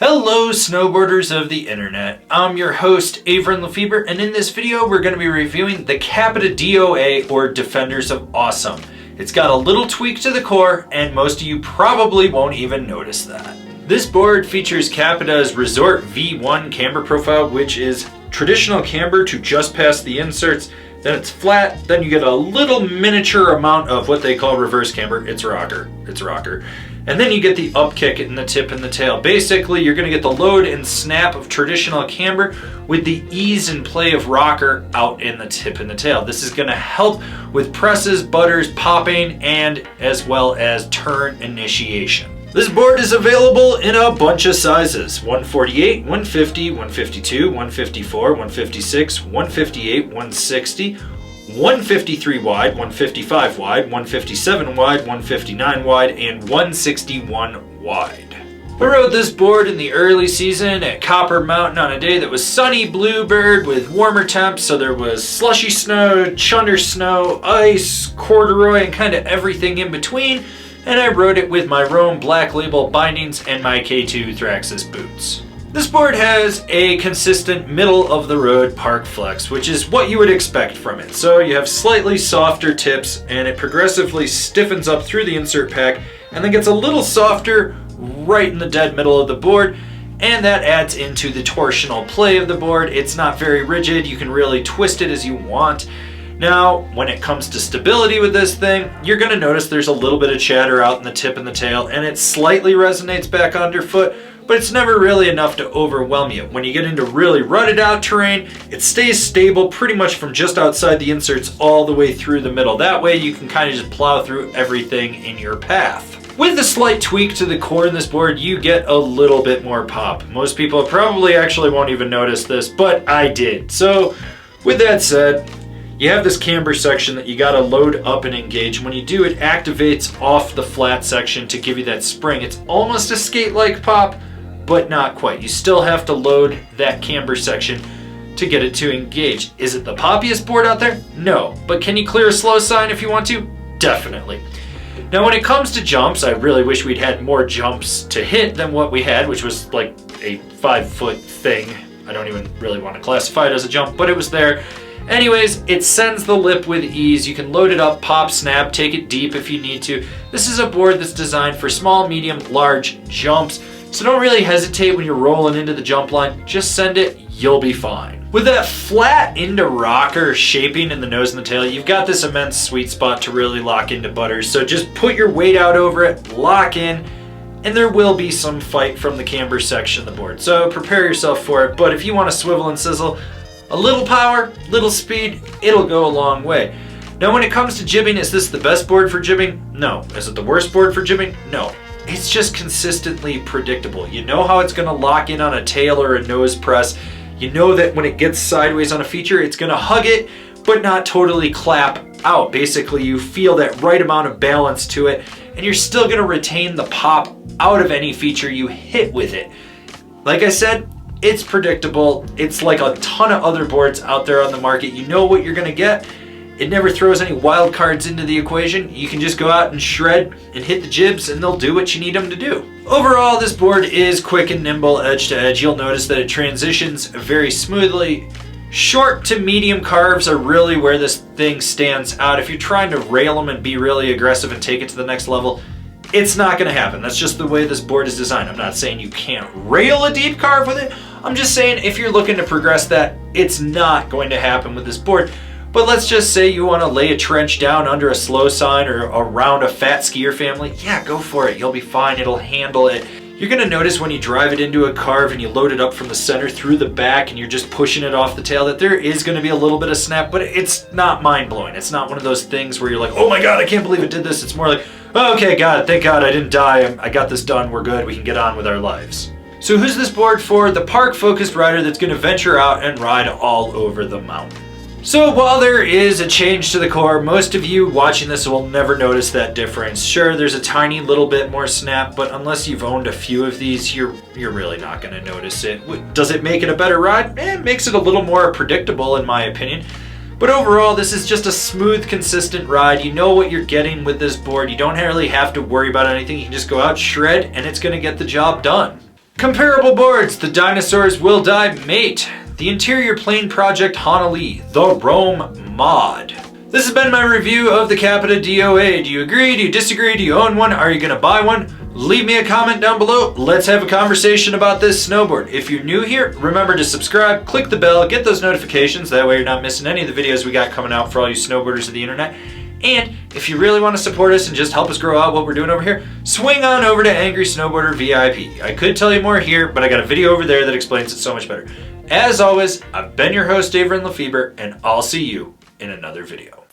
Hello snowboarders of the internet, I'm your host Avran LeFeber, and in this video we're going to be reviewing the Capita DOA or Defenders of Awesome. It's got a little tweak to the core and most of you probably won't even notice that. This board features Capita's Resort V1 camber profile, which is traditional camber to just past the inserts, then it's flat, then you get a little miniature amount of what they call reverse camber. It's rocker. And then you get the up kick in the tip and the tail. Basically, you're gonna get the load and snap of traditional camber with the ease and play of rocker out in the tip and the tail. This is gonna help with presses, butters, popping, and as well as turn initiation. This board is available in a bunch of sizes: 148, 150, 152, 154, 156, 158, 160, 153 wide, 155 wide, 157 wide, 159 wide, and 161 wide. I rode this board in the early season at Copper Mountain on a day that was sunny bluebird with warmer temps, so there was slushy snow, chunder snow, ice, corduroy, and kind of everything in between, and I rode it with my Rome Black Label bindings and my K2 Thraxis boots. This board has a consistent middle-of-the-road park flex, which is what you would expect from it. So you have slightly softer tips, and it progressively stiffens up through the insert pack, and then gets a little softer right in the dead middle of the board, and that adds into the torsional play of the board. It's not very rigid, you can really twist it as you want. Now, when it comes to stability with this thing, you're going to notice there's a little bit of chatter out in the tip and the tail, and it slightly resonates back underfoot, but it's never really enough to overwhelm you. When you get into really rutted out terrain, it stays stable pretty much from just outside the inserts all the way through the middle. That way you can kind of just plow through everything in your path. With the slight tweak to the core in this board, you get a little bit more pop. Most people probably actually won't even notice this, but I did. So with that said, you have this camber section that you gotta load up and engage. When you do, it activates off the flat section to give you that spring. It's almost a skate-like pop, but not quite. You still have to load that camber section to get it to engage. Is it the poppiest board out there? No. But can you clear a slow sign if you want to? Definitely. Now when it comes to jumps, I really wish we'd had more jumps to hit than what we had, which was like a 5-foot thing. I don't even really want to classify it as a jump, but it was there. Anyways, it sends the lip with ease. You can load it up, pop, snap, take it deep if you need to. This is a board that's designed for small, medium, large jumps. So don't really hesitate when you're rolling into the jump line. Just send it, you'll be fine. With that flat into rocker shaping in the nose and the tail, you've got this immense sweet spot to really lock into butters. So just put your weight out over it, lock in, and there will be some fight from the camber section of the board. So prepare yourself for it, but if you want to swivel and sizzle, a little power, little speed, it'll go a long way. Now when it comes to jibbing, is this the best board for jibbing? No. Is it the worst board for jibbing? No. It's just consistently predictable. You know how it's gonna lock in on a tail or a nose press. You know that when it gets sideways on a feature, it's gonna hug it, but not totally clap out. Basically, you feel that right amount of balance to it, and you're still gonna retain the pop out of any feature you hit with it. Like I said, it's predictable. It's like a ton of other boards out there on the market. You know what you're gonna get. It never throws any wild cards into the equation. You can just go out and shred and hit the jibs and they'll do what you need them to do. Overall, this board is quick and nimble edge to edge. You'll notice that it transitions very smoothly. Short to medium carves are really where this thing stands out. If you're trying to rail them and be really aggressive and take it to the next level, it's not gonna happen. That's just the way this board is designed. I'm not saying you can't rail a deep carve with it. I'm just saying if you're looking to progress that, it's not going to happen with this board. But let's just say you want to lay a trench down under a slow sign or around a fat skier family. Yeah, go for it. You'll be fine. It'll handle it. You're going to notice when you drive it into a carve and you load it up from the center through the back and you're just pushing it off the tail that there is going to be a little bit of snap, but it's not mind-blowing. It's not one of those things where you're like, oh my God, I can't believe it did this. It's more like, oh, okay, God, thank God I didn't die. I got this done. We're good. We can get on with our lives. So who's this board for? The park-focused rider that's going to venture out and ride all over the mountain. So while there is a change to the core, most of you watching this will never notice that difference. Sure, there's a tiny little bit more snap, but unless you've owned a few of these, you're really not going to notice it. Does it make it a better ride? It makes it a little more predictable in my opinion. But overall, this is just a smooth, consistent ride. You know what you're getting with this board. You don't really have to worry about anything. You can just go out, shred, and it's going to get the job done. Comparable boards, the dinosaurs will die mate. The interior plane project Honolulu, the Rome mod. This has been my review of the Capita DOA. Do you agree? Do you disagree? Do you own one? Are you gonna buy one? Leave me a comment down below. Let's have a conversation about this snowboard. If you're new here, remember to subscribe, click the bell, get those notifications. That way you're not missing any of the videos we got coming out for all you snowboarders of the internet. And if you really want to support us and just help us grow out what we're doing over here, swing on over to Angry Snowboarder VIP. I could tell you more here, but I got a video over there that explains it so much better. As always, I've been your host, Avran LeFeber, and I'll see you in another video.